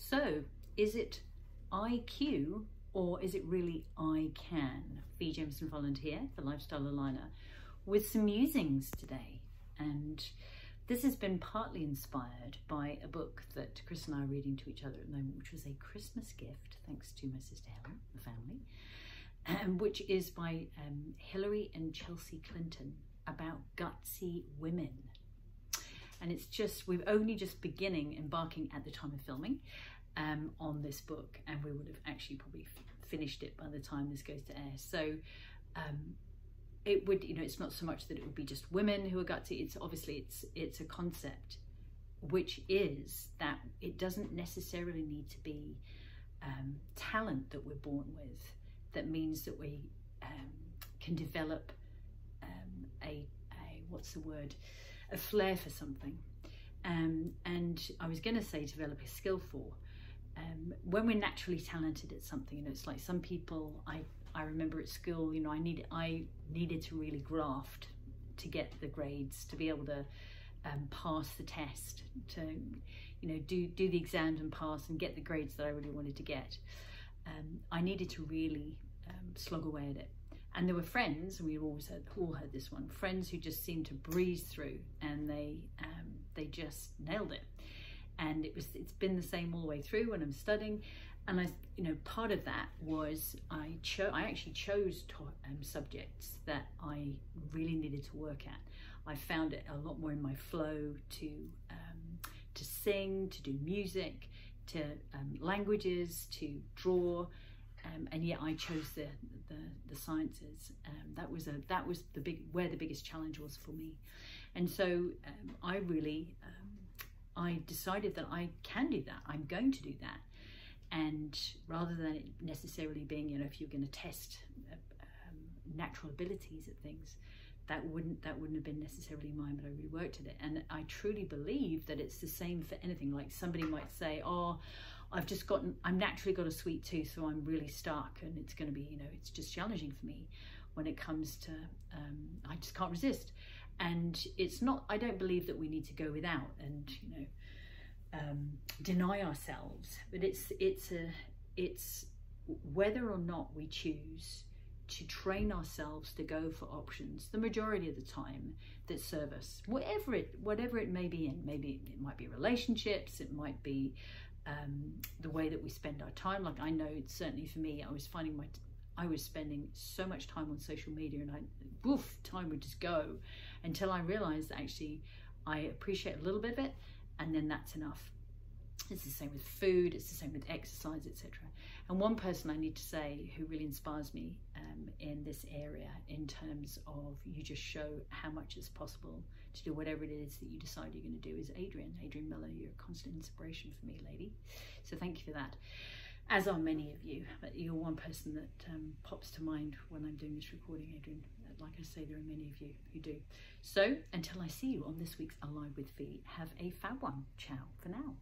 So, is it IQ or is it really I can? Fee Jamieson-Folland here, the Lifestyle Aligner, with some musings today. And this has been partly inspired by a book that Chris and I are reading to each other at the moment, which was a Christmas gift, thanks to my sister Helen, the family, which is by Hillary and Chelsea Clinton, about gutsy women. And it's just, we're only just embarking at the time of filming on this book, and we would have actually probably finished it by the time this goes to air. So it would, you know, it's not so much that it would be just women who are gutsy. It's obviously, it's a concept which is that it doesn't necessarily need to be talent that we're born with. That means that we can develop a flair for something. And I was going to say develop a skill for. When we're naturally talented at something, you know, it's like some people, I remember at school, you know, I needed to really graft to get the grades, to be able to pass the test, to, you know, do the exams and pass and get the grades that I really wanted to get. I needed to really slog away at it. And there were friends, and we all heard this one, friends who just seemed to breeze through, and they just nailed it. And it's been the same all the way through when I'm studying. And you know, part of that was I actually chose subjects that I really needed to work at. I found it a lot more in my flow to sing, to do music, to languages, to draw, and yet I chose the sciences. That was where the biggest challenge was for me. And so I decided that I can do that. I'm going to do that. And rather than it necessarily being, you know, if you're going to test natural abilities at things, that wouldn't have been necessarily mine, but I really worked at it. And I truly believe that it's the same for anything. Like somebody might say, oh, I'm naturally got a sweet tooth, so I'm really stuck, and it's going to be, you know, it's just challenging for me when it comes to, I just can't resist. And it's not, I don't believe that we need to go without and, you know, deny ourselves, but it's whether or not we choose to train ourselves to go for options the majority of the time that serve us, whatever it may be in. Maybe it might be relationships, it might be the way that we spend our time. Like I know, certainly for me, I was spending so much time on social media, and time would just go until I realized that actually I appreciate a little bit of it, and then that's enough. It's the same with food, it's the same with exercise, etc. And one person I need to say who really inspires me in this area, in terms of you just show how much it's possible to do whatever it is that you decide you're going to do, is Adrian Miller. You're a constant inspiration for me, lady. So thank you for that. As are many of you, but you're one person that pops to mind when I'm doing this recording, Adrian. Like I say, there are many of you who do. So until I see you on this week's Alive with Fee, have a fab one. Ciao for now.